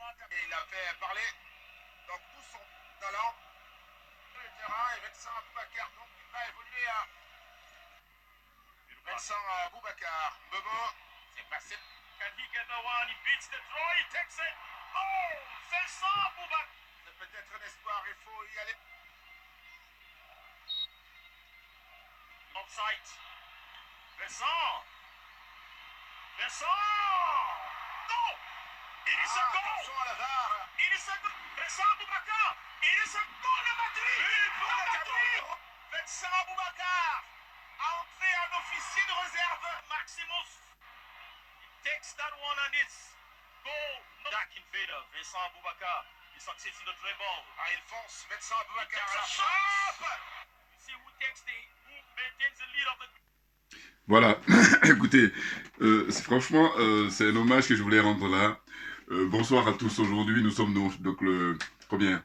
Et il a fait parler donc tout son talent. Le terrain et Vincent Boubacar donc il va évoluer à Vincent Boubacar. Bobo, c'est passé. Can he get the one? He beats the throw, he takes it. Oh, Vincent Boubacar. C'est peut-être un espoir, il faut y aller. Offside. Vincent. Vincent. No! It is a goal! Attention à la VAR. It is a goal! Vincent Boubacar! It is a goal de Madrid! De Madrid! Vincent Boubacar a entré un officier de réserve, Maximus. He takes that one and it's goal. Back in favor, Vincent Boubacar. He succeeds in the dribble. Ah, il fonce, Vincent Boubacar à la It's a shot! frappe. You see who maintains the lead of the... Voilà, écoutez, franchement, c'est un hommage que je voulais rendre là. Bonsoir à tous. Aujourd'hui, nous sommes donc le combien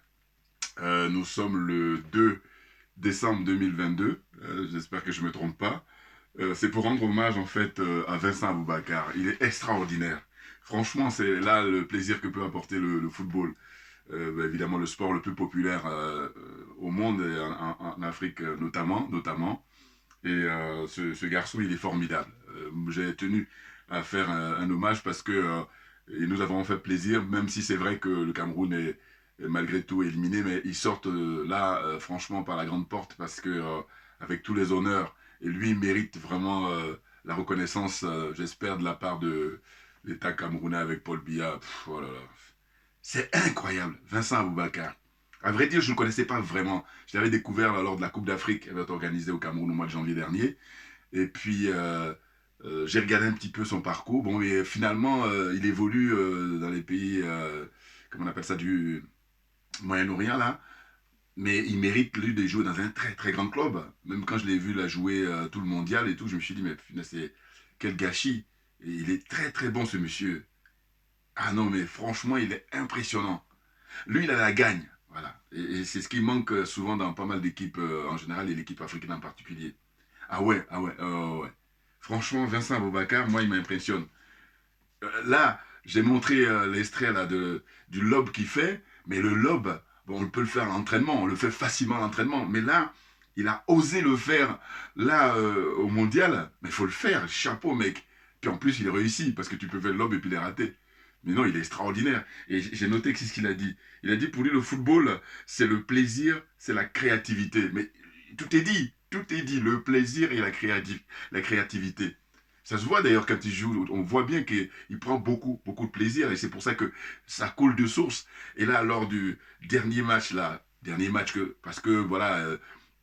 nous sommes le 2 décembre 2022. J'espère que je me trompe pas. C'est pour rendre hommage en fait à Vincent Boubacar. Il est extraordinaire. Franchement, c'est là le plaisir que peut apporter le football. Évidemment, le sport le plus populaire au monde et en Afrique notamment. Et ce garçon, il est formidable. J'ai tenu à faire un hommage parce que et nous avons fait plaisir, même si c'est vrai que le Cameroun est malgré tout éliminé, mais ils sortent là, franchement, par la grande porte parce que avec tous les honneurs, et lui, il mérite vraiment la reconnaissance, j'espère, de la part de l'État camerounais avec Paul Biya. Oh là là. C'est incroyable, Vincent Aboubacar. À vrai dire, je ne le connaissais pas vraiment. Je l'avais découvert lors de la Coupe d'Afrique qui avait été organisée au Cameroun au mois de janvier dernier. Et puis, j'ai regardé un petit peu son parcours. Bon, et finalement, il évolue dans les pays, comment on appelle ça, du Moyen-Orient, là. Mais il mérite, lui, de jouer dans un très, très grand club. Même quand je l'ai vu là jouer tout le mondial et tout, je me suis dit, mais c'est quel gâchis. Et il est très, très bon, ce monsieur. Ah non, mais franchement, il est impressionnant. Lui, il a la gagne. Voilà. Et c'est ce qui manque souvent dans pas mal d'équipes en général et l'équipe africaine en particulier. Ah ouais, ouais. Franchement, Vincent Aboubacar, moi, il m'impressionne. Là, j'ai montré l'extrait là, du lob qu'il fait, mais le lob, bon, on peut le faire à l'entraînement, on le fait facilement à l'entraînement. Mais là, il a osé le faire là au mondial. Mais il faut le faire, chapeau, mec. Puis en plus, il réussit parce que tu peux faire le lob et puis les rater. Mais non, il est extraordinaire. Et j'ai noté que c'est ce qu'il a dit. Il a dit pour lui, le football, c'est le plaisir, c'est la créativité. Mais tout est dit. Tout est dit. Le plaisir et la créativité. Ça se voit d'ailleurs quand il joue. On voit bien qu'il prend beaucoup, beaucoup de plaisir. Et c'est pour ça que ça coule de source. Et là, lors du dernier match, parce que voilà,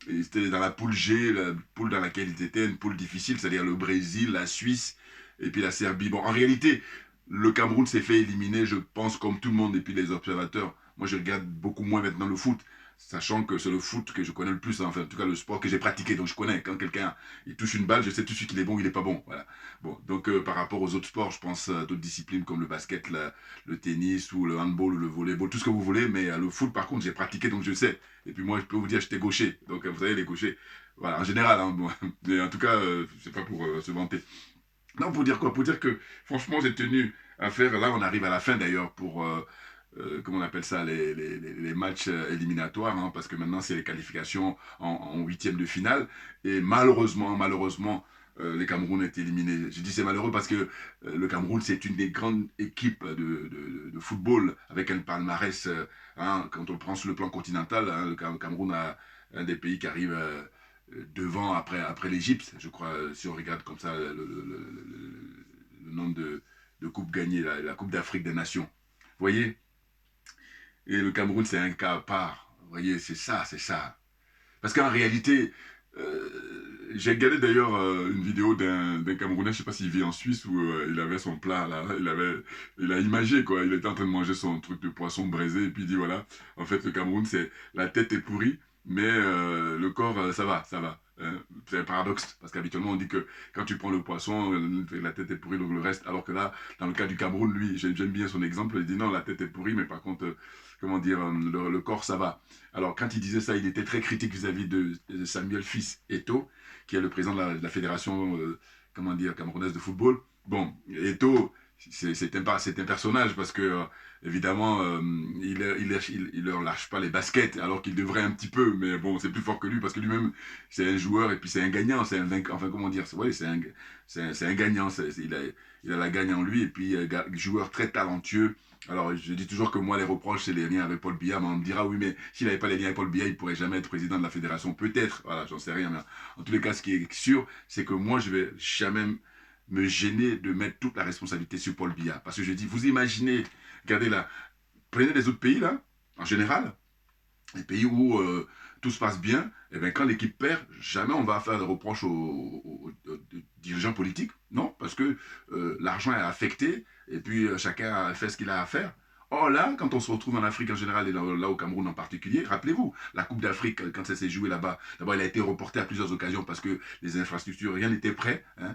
c'était dans la poule G, la poule dans laquelle ils étaient, une poule difficile, c'est-à-dire le Brésil, la Suisse et puis la Serbie. Bon, en réalité, le Cameroun s'est fait éliminer, je pense, comme tout le monde, et puis les observateurs. Moi, je regarde beaucoup moins maintenant le foot, sachant que c'est le foot que je connais le plus, hein. Enfin, en tout cas, le sport que j'ai pratiqué. Donc, je connais. Quand quelqu'un il touche une balle, je sais tout de suite qu'il est bon ou il n'est pas bon. Voilà. Bon, donc, par rapport aux autres sports, je pense à d'autres disciplines comme le basket, le tennis, ou le handball, ou le volleyball, tout ce que vous voulez. Mais le foot, par contre, j'ai pratiqué, donc je sais. Et puis, moi, je peux vous dire, j'étais gaucher. Donc, vous savez, les gauchers, voilà, en général. Hein, bon, mais en tout cas, c'est pas pour se vanter. Non, pour dire quoi? Pour dire que, franchement, j'ai tenu à faire. Là, on arrive à la fin d'ailleurs pour, comment on appelle ça, les matchs éliminatoires, hein, parce que maintenant, c'est les qualifications en huitième de finale. Et malheureusement, les Cameroun est éliminé. Je dis c'est malheureux parce que le Cameroun, c'est une des grandes équipes de football avec un palmarès, hein, quand on prend sur le plan continental, hein, le Cameroun a un des pays qui arrive devant après l'Égypte, je crois, si on regarde comme ça le nombre de coupes gagnées, la Coupe d'Afrique des Nations. Vous voyez? Et le Cameroun, c'est un cas à part. Vous voyez, c'est ça. Parce qu'en réalité, j'ai regardé d'ailleurs une vidéo d'un Camerounais, je ne sais pas s'il vit en Suisse, où il avait son plat, là, il a imagé, quoi. Il était en train de manger son truc de poisson braisé, et puis il dit, voilà, en fait, le Cameroun, c'est la tête est pourrie, mais le corps, ça va. Hein. C'est un paradoxe, parce qu'habituellement, on dit que quand tu prends le poisson, la tête est pourrie, donc le reste, alors que là, dans le cas du Cameroun, lui, j'aime bien son exemple, il dit non, la tête est pourrie, mais par contre, comment dire, le corps, ça va. Alors, quand il disait ça, il était très critique vis-à-vis de Samuel Fils Eto'o, qui est le président de la fédération, comment dire, camerounaise de football. Bon, Eto'o, c'est un personnage parce que, évidemment, il leur lâche pas les baskets alors qu'il devrait un petit peu, mais bon, c'est plus fort que lui parce que lui-même, c'est un joueur et puis c'est un gagnant, c'est un vainqueur, enfin, comment dire, ouais, c'est un gagnant, il a la gagne en lui et puis, joueur très talentueux. Alors, je dis toujours que moi, les reproches, c'est les liens avec Paul Biya, mais on me dira, oui, mais s'il n'avait pas les liens avec Paul Biya, il pourrait jamais être président de la fédération. Peut-être, voilà, j'en sais rien, mais en tous les cas, ce qui est sûr, c'est que moi, je vais jamais me gêner de mettre toute la responsabilité sur Paul Biya. Parce que je dis, vous imaginez, regardez là, prenez les autres pays là, en général, les pays où tout se passe bien, et bien quand l'équipe perd, jamais on va faire des reproches aux dirigeants politiques, non, parce que l'argent est affecté, et puis chacun a fait ce qu'il a à faire. Or là, quand on se retrouve en Afrique en général et là au Cameroun en particulier, rappelez-vous, la Coupe d'Afrique, quand ça s'est joué là-bas, d'abord elle a été reportée à plusieurs occasions parce que les infrastructures, rien n'était prêt, hein.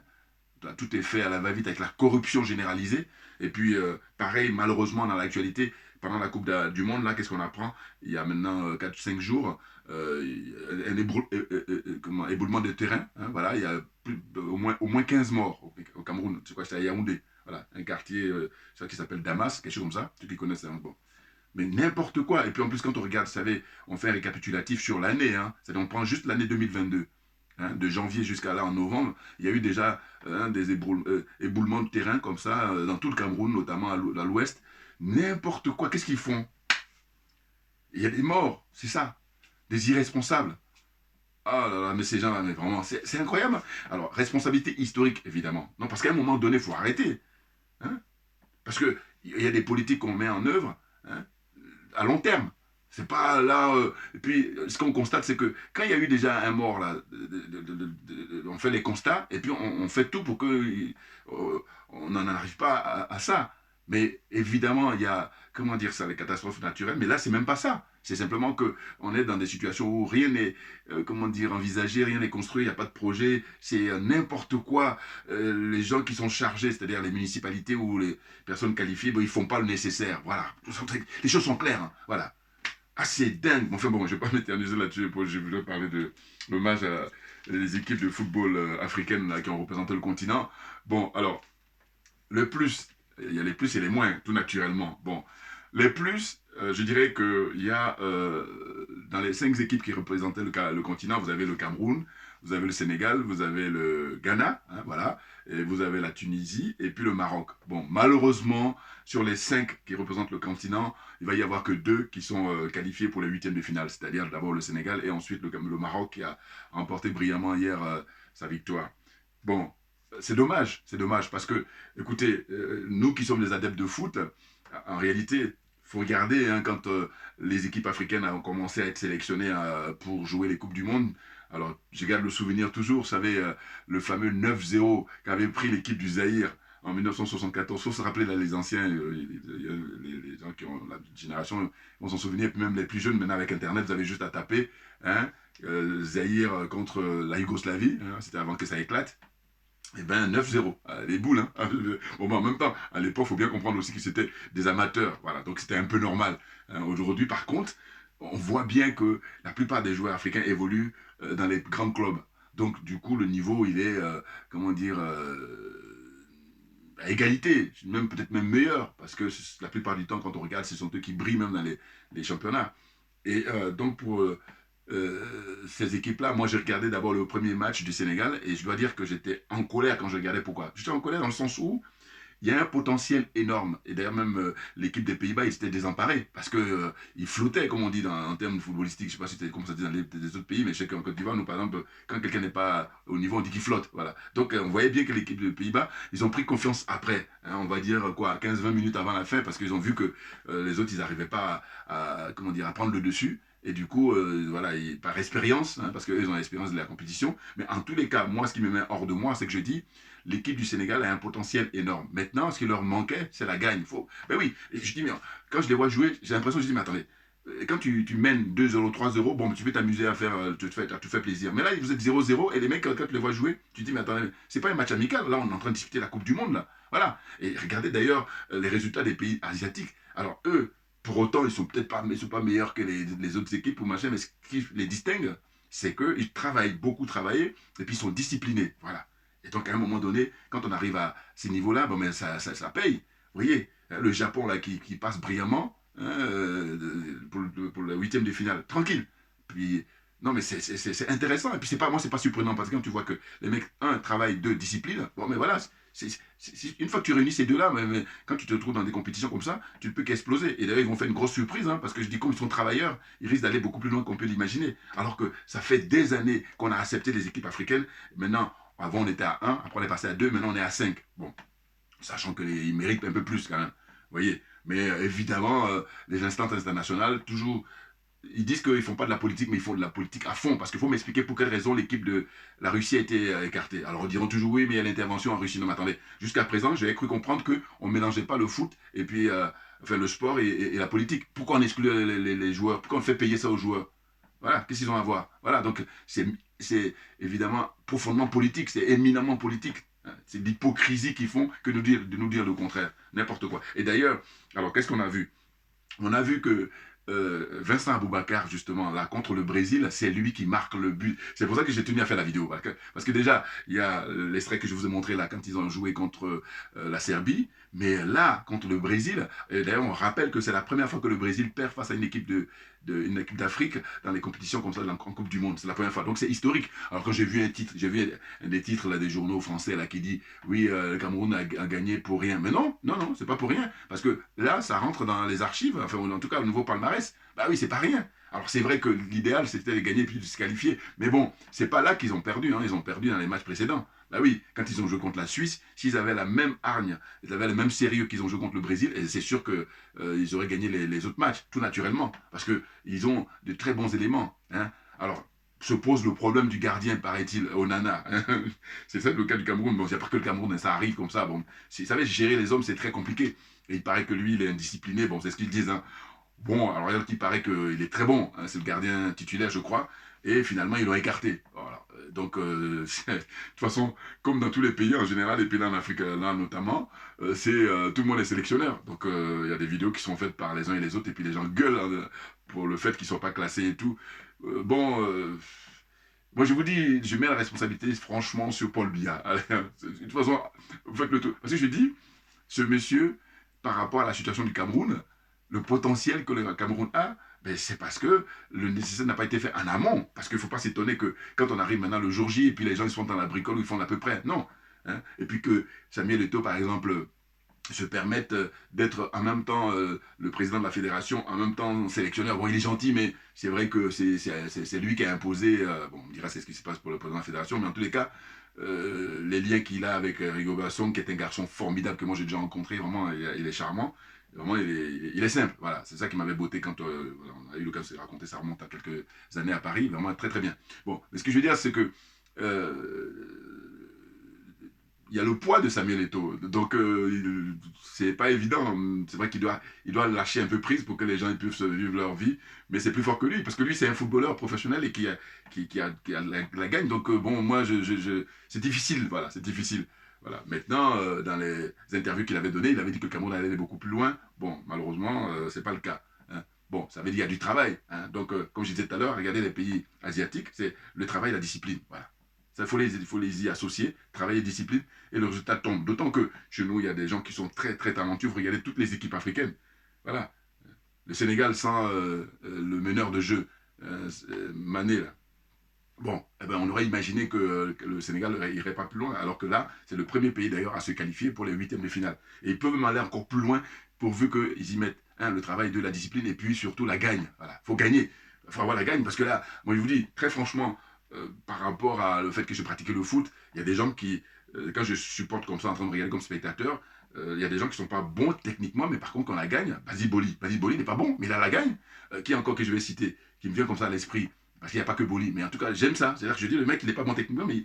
Tout est fait à la va-vite avec la corruption généralisée. Et puis, pareil, malheureusement, dans l'actualité, pendant la Coupe du Monde, là, qu'est-ce qu'on apprend? Il y a maintenant 4-5 jours, un éboulement de terrain. Hein, voilà, il y a au moins 15 morts au Cameroun. C'est quoi? C'est à Yaoundé. Voilà, un quartier qui s'appelle Damas, quelque chose comme ça. Ceux qui connaissent, hein, bon. Mais n'importe quoi. Et puis en plus, quand on regarde, vous savez, on fait un récapitulatif sur l'année. Hein, c'est-à-dire, on prend juste l'année 2022. Hein, de janvier jusqu'à là en novembre, il y a eu déjà des éboulements de terrain comme ça dans tout le Cameroun, notamment à l'ouest. N'importe quoi, qu'est-ce qu'ils font? Il y a des morts, c'est ça, des irresponsables. Ah là là, mais ces gens-là, mais vraiment, c'est incroyable. Alors, responsabilité historique, évidemment. Non, parce qu'à un moment donné, il faut arrêter. Hein, parce qu'il y a des politiques qu'on met en œuvre, hein, à long terme. C'est pas là. Et puis, ce qu'on constate, c'est que quand il y a eu déjà un mort, là, on fait les constats et puis on fait tout pour que on n'en arrive pas à ça. Mais évidemment, il y a, comment dire ça, les catastrophes naturelles. Mais là, c'est même pas ça. C'est simplement que on est dans des situations où rien n'est, comment dire, envisagé, rien n'est construit, il n'y a pas de projet. C'est n'importe quoi. Les gens qui sont chargés, c'est-à-dire les municipalités ou les personnes qualifiées, ben, ils font pas le nécessaire. Voilà. Les choses sont claires. Hein. Voilà. Ah, c'est dingue. Enfin bon, je ne vais pas m'éterniser là-dessus. Je voulais parler de l'hommage à les équipes de football africaines là, qui ont représenté le continent. Bon, alors, le plus, il y a les plus et les moins, tout naturellement. Bon, les plus, je dirais qu'il y a, dans les 5 équipes qui représentaient le continent, vous avez le Cameroun, vous avez le Sénégal, vous avez le Ghana, hein, voilà, et vous avez la Tunisie, et puis le Maroc. Bon, malheureusement, sur les 5 qui représentent le continent, il va y avoir que 2 qui sont qualifiés pour les 8e de finale, c'est-à-dire d'abord le Sénégal et ensuite le Maroc qui a remporté brillamment hier sa victoire. Bon, c'est dommage, parce que, écoutez, nous qui sommes des adeptes de foot, en réalité, il faut regarder hein, quand les équipes africaines ont commencé à être sélectionnées pour jouer les Coupes du Monde. Alors, je garde le souvenir toujours, vous savez, le fameux 9-0 qu'avait pris l'équipe du Zaïre en 1974. Il faut se rappeler, là, les anciens, les gens qui ont la génération, vont s'en souvenir, puis même les plus jeunes, maintenant avec Internet, vous avez juste à taper, hein, Zaïre contre la Yougoslavie, hein, c'était avant que ça éclate. Eh ben 9-0, les boules. Hein. Bon, ben, en même temps, à l'époque, il faut bien comprendre aussi que c'était des amateurs. Voilà, donc c'était un peu normal. Hein. Aujourd'hui, par contre, on voit bien que la plupart des joueurs africains évoluent dans les grands clubs. Donc, du coup, le niveau, il est, comment dire, à égalité, même peut-être même meilleur, parce que la plupart du temps, quand on regarde, ce sont eux qui brillent même dans les championnats. Et donc, pour ces équipes-là, moi j'ai regardé d'abord le premier match du Sénégal et je dois dire que j'étais en colère quand je regardais. Pourquoi? J'étais en colère dans le sens où il y a un potentiel énorme. Et d'ailleurs même l'équipe des Pays-Bas, ils étaient désemparés parce que ils flottaient, comme on dit en termes footballistiques. Je ne sais pas si c'était comme ça dit dans les autres pays, mais je sais qu'en Côte d'Ivoire, nous par exemple, quand quelqu'un n'est pas au niveau, on dit qu'il flotte. Voilà. Donc on voyait bien que l'équipe des Pays-Bas, ils ont pris confiance après. Hein, on va dire quoi, 15-20 minutes avant la fin, parce qu'ils ont vu que les autres, ils n'arrivaient pas comment dire, à prendre le dessus. Et du coup, voilà, par expérience, hein, parce qu'eux, ils ont l'expérience de la compétition. Mais en tous les cas, moi, ce qui me met hors de moi, c'est que je dis, l'équipe du Sénégal a un potentiel énorme. Maintenant, ce qui leur manquait, c'est la gagne. Ben oui, et je dis, mais quand je les vois jouer, j'ai l'impression, je dis, mais attendez, quand tu mènes 2-0, 3-0, bon, tu peux t'amuser à faire, tu te fais plaisir. Mais là, vous êtes 0-0, et les mecs, quand tu les vois jouer, tu te dis, mais attendez, c'est pas un match amical. Là, on est en train de discuter la Coupe du Monde, là. Voilà. Et regardez d'ailleurs les résultats des pays asiatiques. Alors, eux, pour autant, ils sont peut-être pas, mais ils sont pas meilleurs que les autres équipes ou machin, mais ce qui les distingue, c'est qu'ils travaillent, beaucoup travaillé, et puis ils sont disciplinés. Voilà. Et donc, à un moment donné, quand on arrive à ces niveaux-là, bon, mais ça paye. Vous voyez, le Japon, là, qui passe brillamment hein, pour le huitième de finale, tranquille. Puis, non, mais c'est intéressant. Et puis, moi, c'est pas surprenant parce que quand tu vois que les mecs, un, travaillent, deux, discipline, bon, mais voilà, une fois que tu réunis ces deux-là, mais quand tu te trouves dans des compétitions comme ça, tu ne peux qu'exploser. Et d'ailleurs, ils vont faire une grosse surprise, hein, parce que je dis, comme ils sont travailleurs, ils risquent d'aller beaucoup plus loin qu'on peut l'imaginer. Alors que ça fait des années qu'on a accepté les équipes africaines. Maintenant, avant, on était à 1, après, on est passé à 2, maintenant, on est à 5. Bon, sachant qu'ils méritent un peu plus quand même. Vous voyez. Mais évidemment, les instances internationales, toujours, ils disent qu'ils ne font pas de la politique, mais ils font de la politique à fond. Parce qu'il faut m'expliquer pour quelle raison l'équipe de la Russie a été écartée. Alors, on diront toujours oui, mais il y a l'intervention en Russie. Non, mais attendez, jusqu'à présent, j'avais cru comprendre qu'on ne mélangeait pas le foot et puis enfin, le sport et la politique. Pourquoi on exclut les joueurs? Pourquoi on fait payer ça aux joueurs? Voilà, qu'est-ce qu'ils ont à voir? Voilà, donc c'est évidemment profondément politique, c'est éminemment politique. C'est l'hypocrisie qu'ils font que de nous dire le contraire. N'importe quoi. Et d'ailleurs, alors qu'est-ce qu'on a vu? On a vu que Vincent Aboubakar, justement, là, contre le Brésil, c'est lui qui marque le but. C'est pour ça que j'ai tenu à faire la vidéo. Parce que déjà, il y a l'extrait que je vous ai montré là, quand ils ont joué contre la Serbie. Mais là, contre le Brésil, d'ailleurs, on rappelle que c'est la première fois que le Brésil perd face à une équipe une équipe d'Afrique dans les compétitions comme ça, en Coupe du Monde. C'est la première fois. Donc c'est historique. Alors quand j'ai vu des titres là, des journaux français là, qui dit oui, le Cameroun a gagné pour rien. Mais non, non, non, c'est pas pour rien. Parce que là, ça rentre dans les archives, enfin, en tout cas au nouveau palmarès. Bah oui, c'est pas rien. Alors c'est vrai que l'idéal c'était de gagner puis de se qualifier. Mais bon, c'est pas là qu'ils ont perdu. Hein. Ils ont perdu dans les matchs précédents. Bah oui, quand ils ont joué contre la Suisse, s'ils avaient la même hargne, ils avaient le même sérieux qu'ils ont joué contre le Brésil, et c'est sûr qu'ils auraient gagné les autres matchs, tout naturellement. Parce qu'ils ont de très bons éléments. Hein. Alors, se pose le problème du gardien, paraît-il, Onana. C'est ça le cas du Cameroun. Bon, il n'y a pas que le Cameroun, ça arrive comme ça. Bon, vous savez, gérer les hommes, c'est très compliqué. Et il paraît que lui, il est indiscipliné. Bon, c'est ce qu'ils disent. Hein. Bon, alors il paraît qu'il est très bon. Hein, c'est le gardien titulaire, je crois. Et finalement, ils l'ont écarté. Voilà. Donc, de toute façon, comme dans tous les pays en général, et puis là en Afrique, là notamment, tout le monde est sélectionneur. Donc, il y a des vidéos qui sont faites par les uns et les autres, et puis les gens gueulent hein, pour le fait qu'ils ne soient pas classés et tout. Moi je vous dis, je mets la responsabilité franchement sur Paul Biya. Allez, de toute façon, vous faites le tour. Parce que je dis, ce monsieur, par rapport à la situation du Cameroun, le potentiel que le Cameroun a, ben c'est parce que le nécessaire n'a pas été fait en amont. Parce qu'il ne faut pas s'étonner que quand on arrive maintenant le jour J, et puis les gens ils sont dans la bricole où ils font à peu près. Non. Hein. Et puis que Samuel Eto'o, par exemple, se permettent d'être en même temps le président de la fédération, en même temps sélectionneur. Bon, il est gentil, mais c'est vrai que c'est lui qui a imposé, bon, on me dira c'est ce qui se passe pour le président de la fédération, mais en tous les cas, les liens qu'il a avec Rigobert Song, qui est un garçon formidable que moi j'ai déjà rencontré, vraiment, il est charmant. Vraiment, il est simple, voilà, c'est ça qui m'avait botté quand on a eu l'occasion de se raconter, ça remonte à quelques années à Paris, vraiment très très bien. Bon, mais ce que je veux dire, c'est que il y a le poids de Samuel Eto'o, donc c'est pas évident. C'est vrai qu'il doit lâcher un peu prise pour que les gens puissent vivre leur vie, mais c'est plus fort que lui, parce que lui c'est un footballeur professionnel et qui a la gagne. Donc bon, moi c'est difficile, voilà, c'est difficile. Voilà. Maintenant, dans les interviews qu'il avait données, il avait dit que le Cameroun allait aller beaucoup plus loin. Bon, malheureusement, c'est pas le cas. Hein. Bon, ça veut dire qu'il y a du travail. Hein. Donc, comme je disais tout à l'heure, regardez les pays asiatiques, c'est le travail et la discipline. Voilà. Il faut les y associer, travailler discipline, et le résultat tombe. D'autant que chez nous, il y a des gens qui sont très très talentueux. Vous regardez toutes les équipes africaines. Voilà. Le Sénégal sans le meneur de jeu, Mané, là. Bon, eh ben, on aurait imaginé que le Sénégal irait pas plus loin, alors que là, c'est le premier pays d'ailleurs à se qualifier pour les huitièmes de finale. Et ils peuvent même aller encore plus loin, pourvu qu'ils y mettent le travail de la discipline et puis surtout la gagne. Voilà, faut gagner. Il faut avoir la gagne, parce que là, moi je vous dis, très franchement, par rapport à le fait que je pratiquais le foot, il y a des gens qui, quand je supporte comme ça en train de regarder comme spectateur, il y a des gens qui ne sont pas bons techniquement, mais par contre quand on la gagne, Basiboli n'est pas bon, mais il a la gagne. Qui encore que je vais citer, qui me vient comme ça à l'esprit, parce qu'il n'y a pas que Boli, mais en tout cas j'aime ça, c'est-à-dire que je dis le mec il n'est pas bon techniquement, mais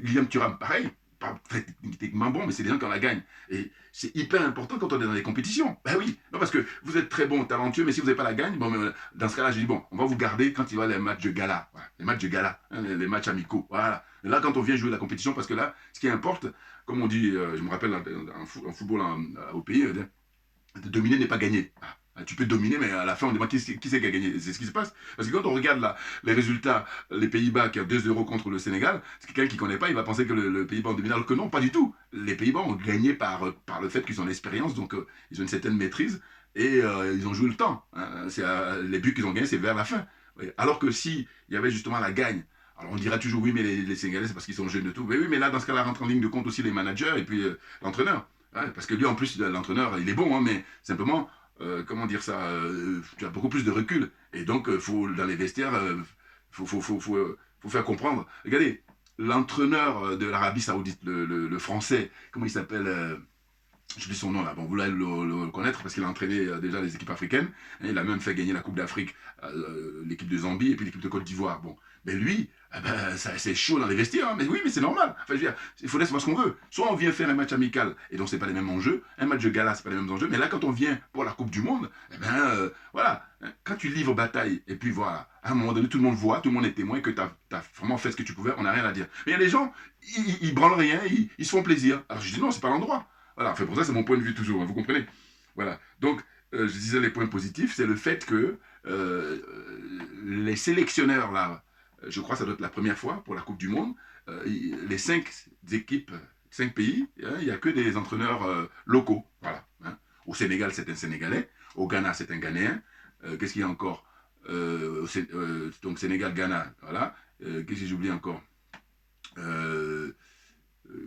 Liam Thuram pareil, pas très techniquement bon, mais c'est des gens qui en la gagnent. Et c'est hyper important quand on est dans les compétitions. Ben oui, non, parce que vous êtes très bon, talentueux, mais si vous n'avez pas la gagne, bon, dans ce cas-là, je dis bon, on va vous garder quand il va les matchs de gala. Voilà, les matchs de gala, hein, les matchs amicaux. Voilà. Et là, quand on vient jouer la compétition, parce que là, ce qui importe, comme on dit, je me rappelle en football au pays, de dominer n'est pas gagner. Ah. Tu peux dominer, mais à la fin, on demande qui c'est qui a gagné. C'est ce qui se passe. Parce que quand on regarde là, les résultats, les Pays-Bas qui a 2-0 contre le Sénégal, c'est quelqu'un qui ne connaît pas, il va penser que le Pays-Bas ont dominé, alors que non, pas du tout. Les Pays-Bas ont gagné par le fait qu'ils ont l'expérience, donc ils ont une certaine maîtrise, et ils ont joué le temps. Hein. Les buts qu'ils ont gagnés, c'est vers la fin. Oui. Alors que si il y avait justement la gagne, alors on dira toujours oui, mais les Sénégalais, c'est parce qu'ils sont jeunes de tout. Mais oui, mais là, dans ce cas-là, rentre en ligne de compte aussi les managers et puis l'entraîneur. Hein, parce que lui, en plus, l'entraîneur, il est bon, hein, mais simplement, comment dire ça, tu as beaucoup plus de recul. Et donc, faut, dans les vestiaires, faut faire comprendre. Regardez, l'entraîneur de l'Arabie Saoudite, le français, comment il s'appelle je dis son nom là, bon, vous allez le connaître parce qu'il a entraîné déjà les équipes africaines. Hein, il a même fait gagner la Coupe d'Afrique, l'équipe de Zambie et puis l'équipe de Côte d'Ivoire. Bon, mais lui, c'est chaud dans les vestiaires, hein, mais oui, mais c'est normal. Enfin, je veux dire, il faut laisser voir ce qu'on veut. Soit on vient faire un match amical et donc c'est pas les mêmes enjeux, un match de gala, c'est pas les mêmes enjeux, mais là, quand on vient pour la Coupe du Monde, voilà, quand tu livres bataille et puis voilà, à un moment donné, tout le monde voit, tout le monde est témoin que tu as vraiment fait ce que tu pouvais, on n'a rien à dire. Mais il y a des gens, ils branlent rien, ils se font plaisir. Alors je dis non, c'est pas l'endroit. Voilà, enfin pour ça c'est mon point de vue toujours, hein, vous comprenez. Voilà, donc je disais les points positifs, c'est le fait que les sélectionneurs là, je crois que ça doit être la première fois pour la Coupe du Monde, les 5 équipes, 5 pays, hein, il n'y a que des entraîneurs locaux, voilà. Hein. Au Sénégal c'est un Sénégalais, au Ghana c'est un Ghanéen, qu'est-ce qu'il y a encore donc Sénégal, Ghana, voilà, qu'est-ce que j'ai oublié encore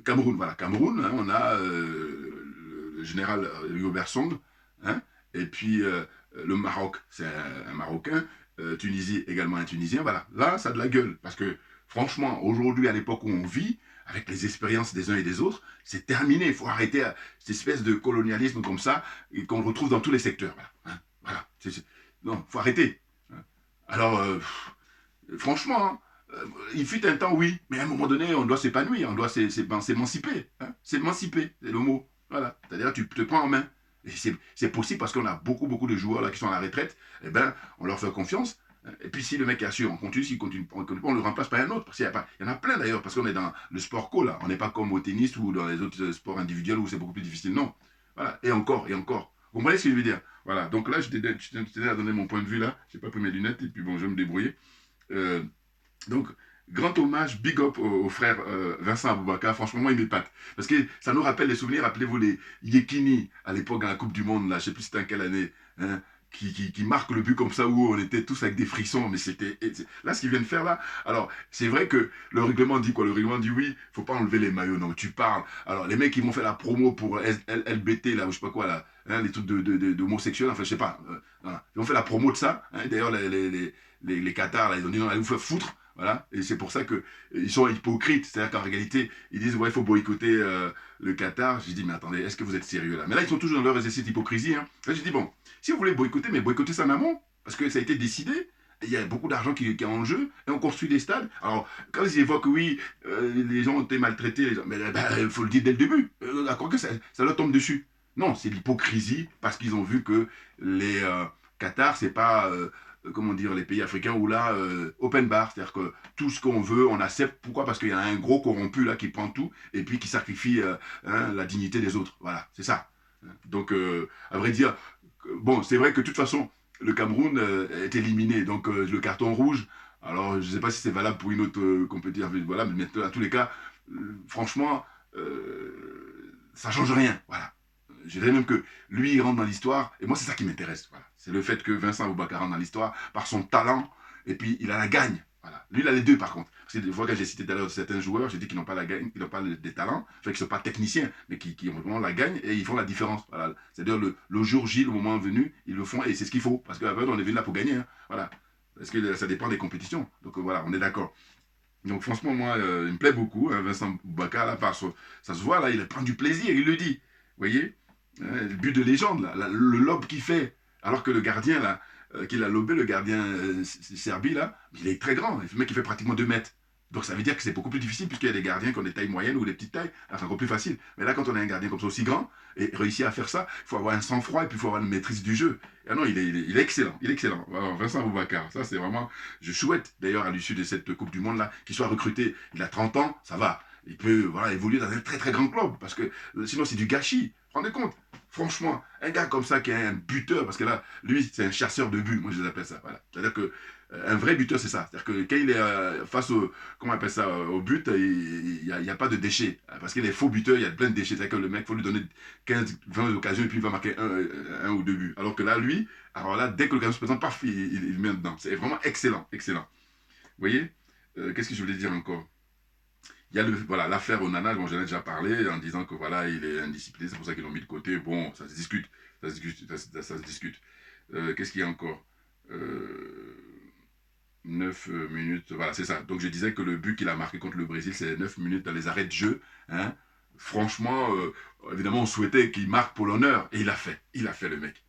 Cameroun, voilà, Cameroun, hein, on a le général Hugo Bersong, hein, et puis le Maroc, c'est un Marocain, Tunisie, également un Tunisien, voilà, là, ça a de la gueule, parce que franchement, aujourd'hui, à l'époque où on vit, avec les expériences des uns et des autres, c'est terminé, il faut arrêter cette espèce de colonialisme comme ça, qu'on retrouve dans tous les secteurs, voilà, hein, voilà, non, il faut arrêter. Hein. Alors, franchement, hein, il fut un temps, oui, mais à un moment donné, on doit s'épanouir, on doit s'émanciper. Hein, s'émanciper, c'est le mot. Voilà, c'est-à-dire tu te prends en main. Et c'est possible parce qu'on a beaucoup de joueurs là qui sont à la retraite, eh ben, on leur fait confiance. Et puis si le mec est assuré, on continue, s'il continue, on le remplace par un autre. Parce qu'il y en a plein d'ailleurs, parce qu'on est dans le sport co, là. On n'est pas comme au tennis ou dans les autres sports individuels où c'est beaucoup plus difficile, non. Voilà, et encore, et encore. Vous comprenez ce que je veux dire? Voilà, donc là, je t'ai à donner mon point de vue là. Je n'ai pas pris mes lunettes et puis bon, je vais me débrouiller. Donc, grand hommage, big up au frère Vincent Aboubakar. Franchement, moi, il m'épate. Parce que ça nous rappelle les souvenirs. Rappelez-vous les Yekini, à l'époque, dans la Coupe du Monde, là, je ne sais plus c'était en quelle année, hein, qui marque le but comme ça, où on était tous avec des frissons. Mais c'était... Là, ce qu'ils viennent faire, là... Alors, c'est vrai que le règlement dit quoi? Le règlement dit, oui, il ne faut pas enlever les maillots. Donc, tu parles. Alors, les mecs, ils vont faire la promo pour LBT, là, ou je sais pas quoi, là. Hein, les trucs d'homosexuels, enfin, je sais pas. Voilà. Ils vont faire la promo de ça. Hein, d'ailleurs, les Qatars, là, ils ont dit, non, allez vous faire foutre. Voilà, et c'est pour ça qu'ils sont hypocrites. C'est-à-dire qu'en réalité, ils disent, ouais, il faut boycotter le Qatar. J'ai dit, mais attendez, est-ce que vous êtes sérieux là? Mais là, ils sont toujours dans leur exercice d'hypocrisie. Hein. Là, j'ai dit, bon, si vous voulez boycotter, mais boycottez ça en amont, parce que ça a été décidé. Il y a beaucoup d'argent qui est en jeu, et on construit des stades. Alors, quand ils évoquent, oui, les gens ont été maltraités, mais il faut le dire dès le début. D'accord que ça leur tombe dessus. Non, c'est l'hypocrisie, parce qu'ils ont vu que les Qatar, c'est pas... comment dire, les pays africains où là, open bar, c'est-à-dire que tout ce qu'on veut, on accepte. Pourquoi? Parce qu'il y a un gros corrompu là qui prend tout et puis qui sacrifie hein, la dignité des autres. Voilà, c'est ça. Donc, à vrai dire, bon, c'est vrai que de toute façon, le Cameroun est éliminé, donc le carton rouge, alors je ne sais pas si c'est valable pour une autre compétition, voilà, mais à tous les cas, franchement, ça ne change rien, voilà. Je dirais même que lui, il rentre dans l'histoire, et moi, c'est ça qui m'intéresse. Voilà. C'est le fait que Vincent Aboubakar rentre dans l'histoire par son talent, et puis il a la gagne. Voilà. Lui, il a les deux, par contre. Parce que des fois, quand j'ai cité tout à l'heure certains joueurs, j'ai dit qu'ils n'ont pas la gagne, qu'ils n'ont pas des talents, fait qu'ils ne sont pas techniciens, mais qui ont vraiment la gagne, et ils font la différence. Voilà. C'est-à-dire, le jour J, le moment venu, ils le font, et c'est ce qu'il faut. Parce qu'après, on est venu là pour gagner. Hein. Voilà. Parce que ça dépend des compétitions. Donc voilà, on est d'accord. Donc franchement, moi, il me plaît beaucoup, hein, Vincent Aboubakar, là, ça se voit, là, il prend du plaisir, il le dit. Vous voyez? Le but de légende, là, le lob qu'il fait, alors que le gardien, là, qu'il a lobé, le gardien Serbie, là, il est très grand. Le mec, il fait pratiquement 2 mètres. Donc ça veut dire que c'est beaucoup plus difficile, puisqu'il y a des gardiens qui ont des tailles moyennes ou des petites tailles. C'est encore plus facile. Mais là, quand on a un gardien comme ça aussi grand, et réussit à faire ça, il faut avoir un sang-froid et puis il faut avoir une maîtrise du jeu. Et non, il est excellent. Il est excellent. Alors, Vincent Aboubakar, ça c'est vraiment... Je souhaite, d'ailleurs, à l'issue de cette Coupe du Monde, là, qu'il soit recruté. Il a 30 ans, ça va. il peut voilà, évoluer dans un très très grand club, parce que sinon c'est du gâchis. Rendez compte, franchement, un gars comme ça qui est un buteur, parce que là, lui, c'est un chasseur de buts, moi je les appelle ça. Voilà. C'est-à-dire que un vrai buteur, c'est ça. C'est-à-dire que quand il est face au, comment on appelle ça, au but, il n'y a pas de déchets. Parce qu'il est faux buteur, il y a plein de déchets. C'est-à-dire que le mec, il faut lui donner 15, 20 occasions et puis il va marquer un ou deux buts. Alors que là, lui, alors là, dès que l'occasion se présente, paf, il met dedans. C'est vraiment excellent, excellent. Vous voyez, qu'est-ce que je voulais dire encore? Il y a voilà, l'affaire Onana, dont j'en ai déjà parlé, en disant que voilà, il est indiscipliné, c'est pour ça qu'ils l'ont mis de côté. Bon, ça se discute, ça se discute, ça se discute. Qu'est-ce qu'il y a encore 9 minutes, voilà, c'est ça. Donc je disais que le but qu'il a marqué contre le Brésil, c'est 9 minutes dans les arrêts de jeu. Hein. Franchement, évidemment, on souhaitait qu'il marque pour l'honneur, et il a fait le mec.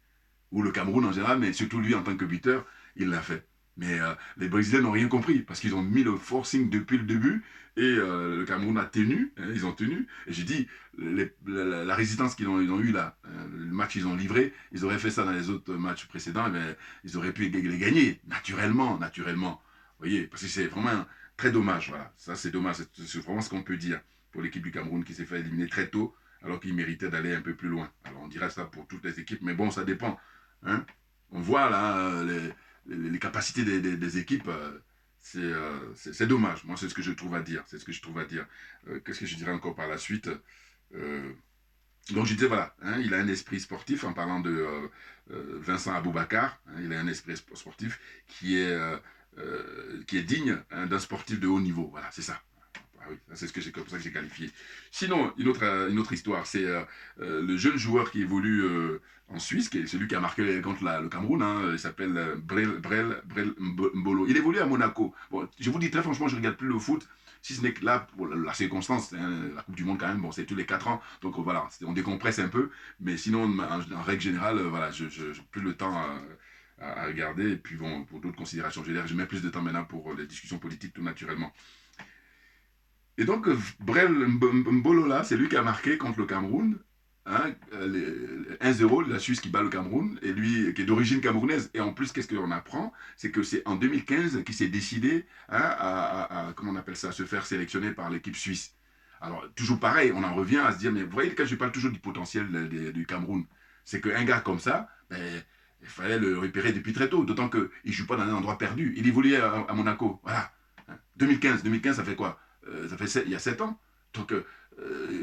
Ou le Cameroun en général, mais surtout lui en tant que buteur, il l'a fait. Mais les Brésiliens n'ont rien compris, parce qu'ils ont mis le forcing depuis le début, et le Cameroun a tenu, hein, ils ont tenu. Et j'ai dit, la résistance qu'ils ont eue là, le match qu'ils ont livré, ils auraient fait ça dans les autres matchs précédents, mais ils auraient pu les gagner, naturellement. Vous voyez, parce que c'est vraiment très dommage, voilà. Ça, c'est dommage, c'est vraiment ce qu'on peut dire pour l'équipe du Cameroun qui s'est fait éliminer très tôt, alors qu'il méritait d'aller un peu plus loin. Alors on dirait ça pour toutes les équipes, mais bon, ça dépend. Hein. On voit là les capacités des équipes, c'est dommage. Moi, c'est ce que je trouve à dire. C'est ce que je trouve à dire. Qu'est-ce que je dirais encore par la suite donc je disais, voilà, hein, il a un esprit sportif, en parlant de Vincent Aboubakar, hein, il a un esprit sportif qui est digne, hein, d'un sportif de haut niveau. Voilà, c'est ça. Ah oui, c'est comme ça que j'ai qualifié. Sinon, une autre histoire, c'est le jeune joueur qui évolue en Suisse, qui est celui qui a marqué contre le Cameroun, hein, il s'appelle Brel Mbolo. Il évolue à Monaco. Bon, je vous dis très franchement, je ne regarde plus le foot, si ce n'est que là, pour la circonstance, hein, la Coupe du Monde quand même, bon, c'est tous les 4 ans, donc voilà, on décompresse un peu, mais sinon, en règle générale, voilà, je n'ai plus le temps à regarder, et puis bon, pour d'autres considérations, je mets plus de temps maintenant pour les discussions politiques, tout naturellement. Et donc, Brel Mbolo, là, c'est lui qui a marqué contre le Cameroun, hein, 1-0, la Suisse qui bat le Cameroun, et lui qui est d'origine camerounaise. Et en plus, qu'est-ce qu'on apprend? C'est que c'est en 2015 qu'il s'est décidé, hein, comment on appelle ça, à se faire sélectionner par l'équipe suisse. Alors, toujours pareil, on en revient à se dire, mais vous voyez, quand je parle toujours du potentiel du Cameroun, c'est qu'un gars comme ça, ben, il fallait le repérer depuis très tôt, d'autant qu'il ne joue pas dans un endroit perdu. Il évoluait à Monaco, voilà. 2015, ça fait quoi? Ça fait il y a 7 ans. Donc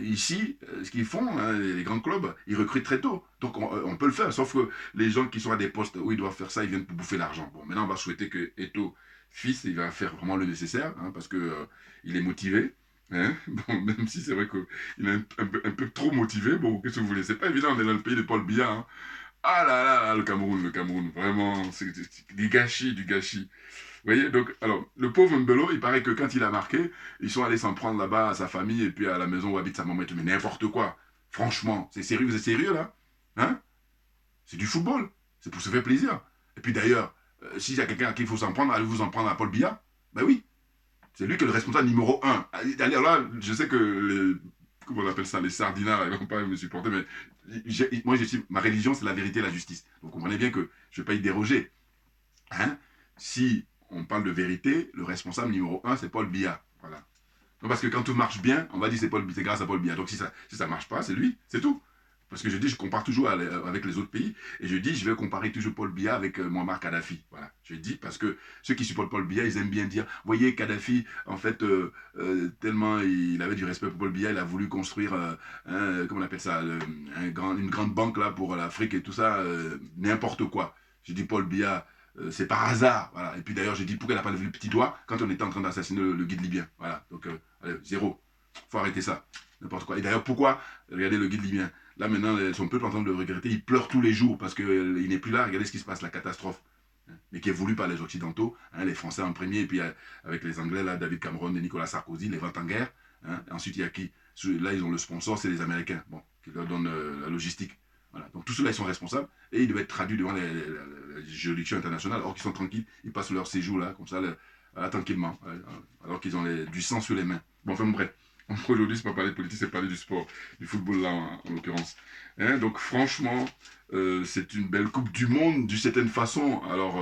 ici, ce qu'ils font, hein, les grands clubs, ils recrutent très tôt. Donc on peut le faire, sauf que les gens qui sont à des postes où ils doivent faire ça, ils viennent pour bouffer l'argent. Bon, maintenant on va souhaiter que Eto'o, fils, il va faire vraiment le nécessaire, hein, parce que il est motivé. Hein. Bon, même si c'est vrai qu'il est un peu trop motivé. Bon, qu'est-ce que vous voulez? C'est pas évident, on est dans le pays de Paul Biya. Hein. Ah là là, le Cameroun, vraiment, c'est du gâchis, du gâchis. Vous voyez, donc, alors, le pauvre Mbelo, il paraît que quand il a marqué, ils sont allés s'en prendre là-bas à sa famille et puis à la maison où habite sa maman et tout, mais n'importe quoi. Franchement, c'est sérieux, vous êtes sérieux là? Hein? C'est du football, c'est pour se faire plaisir. Et puis d'ailleurs, s'il y a quelqu'un à qui il faut s'en prendre, allez-vous en prendre à Paul Biya? Ben oui, c'est lui qui est le responsable numéro 1. D'ailleurs là, je sais que comment on appelle ça, les sardinards, ils ne vont pas me supporter, mais moi, ma religion, c'est la vérité et la justice. Donc, vous comprenez bien que je ne vais pas y déroger. Hein? Si on parle de vérité, le responsable numéro 1, c'est Paul Biya. Voilà. Donc, parce que quand tout marche bien, on va dire c'est grâce à Paul Biya. Donc, si ça ne marche pas, c'est lui, c'est tout. Parce que je dis, je compare toujours avec les autres pays, et je dis, je vais comparer toujours Paul Biya avec Muammar Kadhafi. Voilà, je dis, parce que ceux qui supportent Paul Biya, ils aiment bien dire, voyez, Kadhafi, en fait, tellement il avait du respect pour Paul Biya, il a voulu construire, comment on appelle ça, une grande banque là pour l'Afrique et tout ça, n'importe quoi. Je dis, Paul Biya, c'est par hasard, voilà. Et puis d'ailleurs, j'ai dit, pourquoi il n'a pas levé le petit doigt quand on était en train d'assassiner le guide libyen. Voilà, donc, allez, zéro. Faut arrêter ça, n'importe quoi. Et d'ailleurs, pourquoi, regardez le guide libyen. Là, maintenant, son peuple est en train de le regretter. Il pleure tous les jours parce qu'il n'est plus là. Regardez ce qui se passe, la catastrophe. Mais qui est voulue par les Occidentaux, hein, les Français en premier, et puis avec les Anglais, là, David Cameron et Nicolas Sarkozy, les 20 en guerre. Hein. Ensuite, il y a qui? Là, ils ont le sponsor, c'est les Américains, bon, qui leur donnent la logistique. Voilà. Donc, tous ceux-là, ils sont responsables et ils doivent être traduits devant les juridictions internationales. Or qu'ils sont tranquilles, ils passent leur séjour là, comme ça, tranquillement, alors qu'ils ont du sang sur les mains. Bon, enfin, bref. Aujourd'hui, c'est pas parler de politique, c'est parler du sport, du football là, en l'occurrence. Hein, donc franchement, c'est une belle Coupe du Monde d'une certaine façon. Alors,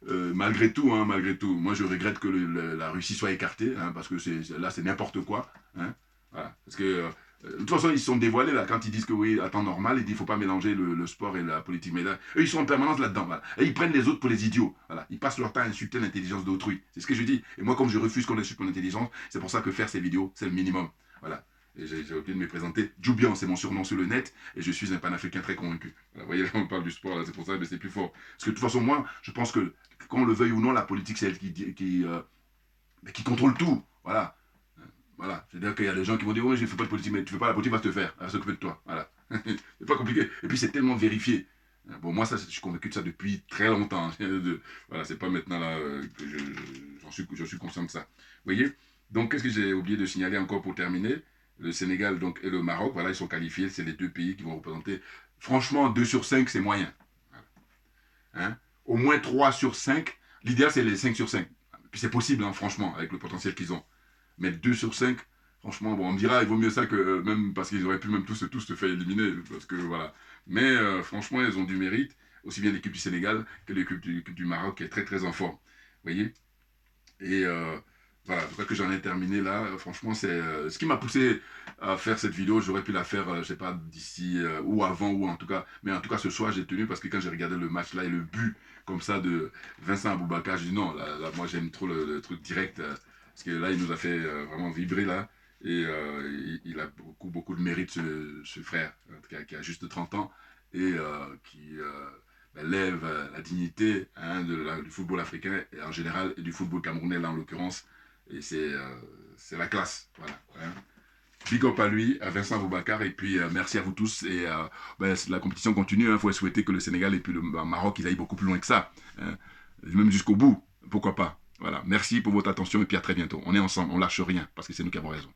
malgré tout, moi je regrette que la Russie soit écartée, hein, parce que là c'est n'importe quoi. Hein, voilà, parce que de toute façon ils se sont dévoilés là quand ils disent que oui, à temps normal, ils disent qu'il ne faut pas mélanger le sport et la politique. Mais là, eux ils sont en permanence là-dedans. Voilà. Et ils prennent les autres pour les idiots. Voilà. Ils passent leur temps à insulter l'intelligence d'autrui. C'est ce que je dis. Et moi comme je refuse qu'on insulte mon intelligence, c'est pour ça que faire ces vidéos, c'est le minimum. Voilà. Et j'ai oublié de me présenter. Djoubian, c'est mon surnom sur le net. Et je suis un panafricain très convaincu. Voilà, vous voyez, là, on parle du sport, là, c'est pour ça, mais c'est plus fort. Parce que de toute façon, moi, je pense que, qu'on le veuille ou non, la politique, c'est elle qui contrôle tout. Voilà. Voilà. C'est-à-dire qu'il y a des gens qui vont dire, oui, je ne fais pas de politique, mais tu ne fais pas la politique, va te faire. Elle va s'occuper de toi. Voilà. C'est pas compliqué. Et puis, c'est tellement vérifié. Bon, moi, ça, je suis convaincu de ça depuis très longtemps. Voilà, c'est pas maintenant là que j'en suis conscient de ça. Vous voyez? Donc, qu'est-ce que j'ai oublié de signaler encore pour terminer? Le Sénégal donc, et le Maroc, voilà, ils sont qualifiés. C'est les deux pays qui vont représenter. Franchement, 2 sur 5, c'est moyen. Voilà. Hein? Au moins 3 sur 5. L'idéal, c'est les 5 sur 5. Puis c'est possible, hein, franchement, avec le potentiel qu'ils ont. Mais 2 sur 5, franchement, bon, on me dira, il vaut mieux ça que même parce qu'ils auraient pu même tous se faire éliminer. Parce que voilà. Mais franchement, ils ont du mérite. Aussi bien l'équipe du Sénégal que l'équipe du Maroc qui est très très en forme. Vous voyez? Et voilà, c'est pour ça que j'en ai terminé là. Franchement, c'est ce qui m'a poussé à faire cette vidéo. J'aurais pu la faire, je sais pas, d'ici ou avant, ou en tout cas. Mais en tout cas, ce soir, j'ai tenu parce que quand j'ai regardé le match là et le but comme ça de Vincent Aboubakar, j'ai dit non, là, moi j'aime trop le truc direct. Parce que là, il nous a fait vraiment vibrer là. Et il a beaucoup de mérite, ce frère, qui a juste 30 ans et qui lève la dignité, hein, du football africain et en général et du football camerounais là en l'occurrence. Et c'est la classe. Voilà. Hein. Big up à lui, à Vincent Aboubakar, et puis merci à vous tous. Et la compétition continue. Il faut souhaiter que le Sénégal et puis le Maroc ils aillent beaucoup plus loin que ça. Hein. Même jusqu'au bout. Pourquoi pas. Voilà. Merci pour votre attention et puis à très bientôt. On est ensemble, on lâche rien parce que c'est nous qui avons raison.